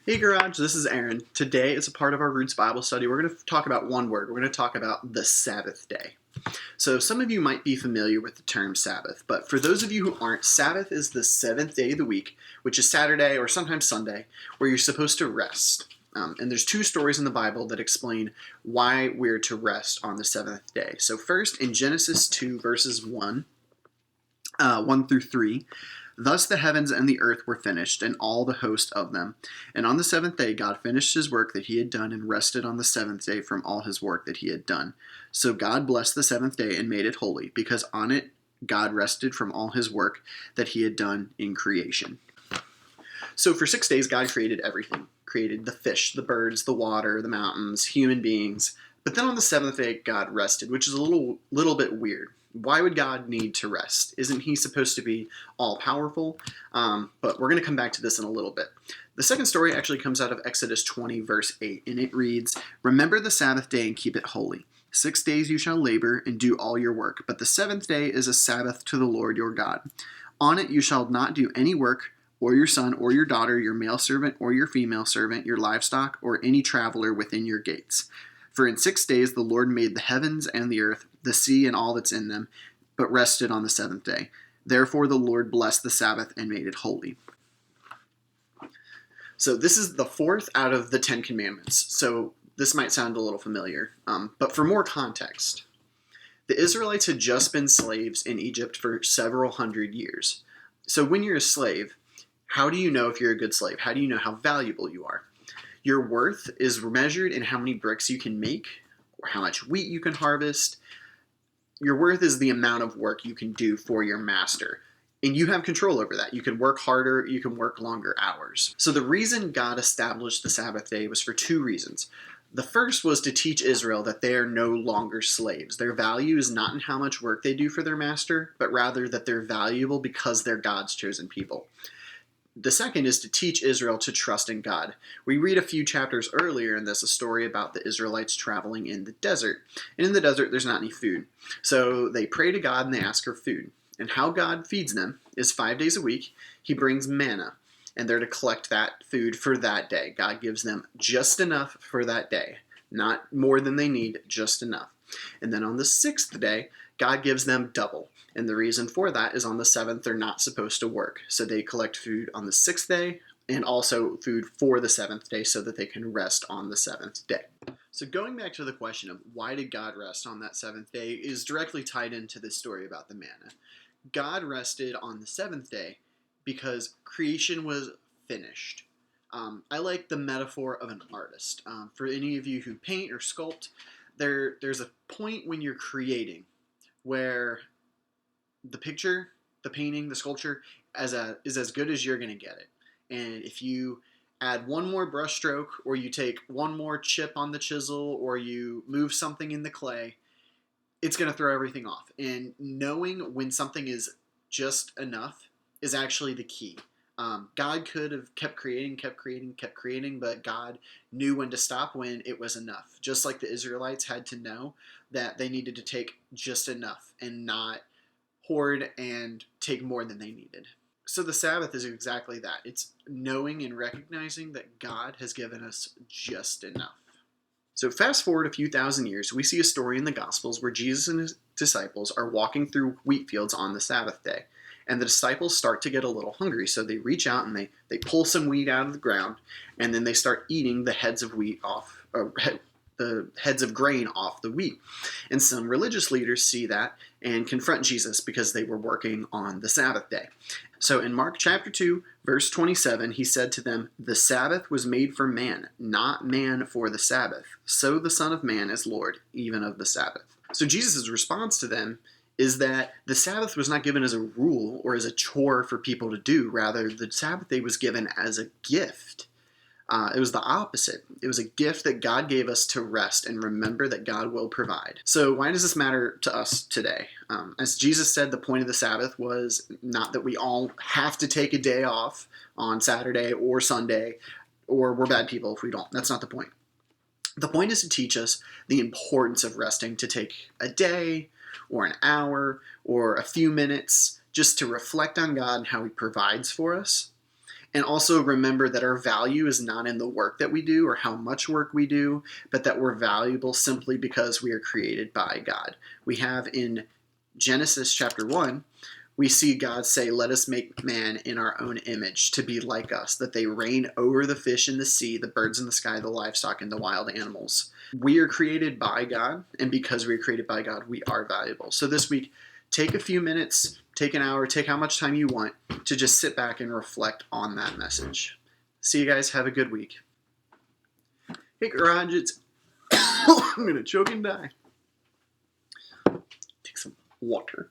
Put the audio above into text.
Hey Garage, this is Aaron. Today, as a part of our Roots Bible study, we're going to talk about one word. We're going to talk about the Sabbath day. So some of you might be familiar with the term Sabbath, but for those of you who aren't, Sabbath is the seventh day of the week, which is Saturday or sometimes Sunday, where you're supposed to rest. And there's two stories in the Bible that explain why we're to rest on the seventh day. So first, in Genesis 2, verses 1 through 3, "Thus the heavens and the earth were finished, and all the host of them. And on the seventh day God finished his work that he had done, and rested on the seventh day from all his work that he had done. So God blessed the seventh day and made it holy, because on it God rested from all his work that he had done in creation." So for 6 days God created everything. Created the fish, the birds, the water, the mountains, human beings. But then on the seventh day God rested, which is a little bit weird. Why would God need to rest? Isn't he supposed to be all-powerful? But we're going to come back to this in a little bit. The second story actually comes out of Exodus 20, verse 8, and it reads, "Remember the Sabbath day and keep it holy. 6 days you shall labor and do all your work, but the seventh day is a Sabbath to the Lord your God. On it you shall not do any work, or your son or your daughter, your male servant or your female servant, your livestock, or any traveler within your gates. For in 6 days the Lord made the heavens and the earth, the sea and all that's in them, but rested on the seventh day. Therefore the Lord blessed the Sabbath and made it holy." So this is the fourth out of the 10 commandments. So this might sound a little familiar, but for more context, the Israelites had just been slaves in Egypt for several hundred years. So when you're a slave, how do you know if you're a good slave? How do you know how valuable you are? Your worth is measured in how many bricks you can make or how much wheat you can harvest. Your worth is the amount of work you can do for your master. And you have control over that. You can work harder, you can work longer hours. So the reason God established the Sabbath day was for two reasons. The first was to teach Israel that they are no longer slaves. Their value is not in how much work they do for their master, but rather that they're valuable because they're God's chosen people. The second is to teach Israel to trust in God. We read a few chapters earlier in this a story about the Israelites traveling in the desert. And in the desert, there's not any food. So they pray to God and they ask for food. And how God feeds them is 5 days a week. He brings manna, and they're to collect that food for that day. God gives them just enough for that day. Not more than they need, just enough. And then on the sixth day, God gives them double. And the reason for that is on the seventh, they're not supposed to work. So they collect food on the sixth day and also food for the seventh day so that they can rest on the seventh day. So going back to the question of why did God rest on that seventh day is directly tied into this story about the manna. God rested on the seventh day because creation was finished. I like the metaphor of an artist. For any of you who paint or sculpt, there's a point when you're creating where the picture, the painting, the sculpture is as good as you're going to get it. And if you add one more brush stroke, or you take one more chip on the chisel, or you move something in the clay, it's going to throw everything off. And knowing when something is just enough is actually the key. God could have kept creating, but God knew when to stop when it was enough. Just like the Israelites had to know that they needed to take just enough and not hoard and take more than they needed. So the Sabbath is exactly that. It's knowing and recognizing that God has given us just enough. So fast forward a few thousand years, we see a story in the Gospels where Jesus and his disciples are walking through wheat fields on the Sabbath day. And the disciples start to get a little hungry, so they reach out and they pull some wheat out of the ground, and then they start eating the heads of wheat off, the heads of grain off the wheat. And some religious leaders see that and confront Jesus because they were working on the Sabbath day. So in Mark chapter 2, verse 27, he said to them, "The Sabbath was made for man, not man for the Sabbath. So the Son of Man is Lord, even of the Sabbath." So Jesus' response to them is that the Sabbath was not given as a rule or as a chore for people to do. Rather, the Sabbath day was given as a gift. It was the opposite. It was a gift that God gave us to rest and remember that God will provide. So why does this matter to us today? As Jesus said, the point of the Sabbath was not that we all have to take a day off on Saturday or Sunday, or we're bad people if we don't. That's not the point. The point is to teach us the importance of resting, to take a day or an hour or a few minutes just to reflect on God and how he provides for us. And also remember that our value is not in the work that we do or how much work we do, but that we're valuable simply because we are created by God. We have in Genesis chapter 1, we see God say, let us make man in our own image to be like us, that they reign over the fish in the sea, the birds in the sky, the livestock, and the wild animals. We are created by God, and because we are created by God, we are valuable. So this week, take a few minutes, take an hour, take how much time you want to just sit back and reflect on that message. See you guys. Have a good week. Hey, Garage, it's... I'm going to choke and die. Take some water.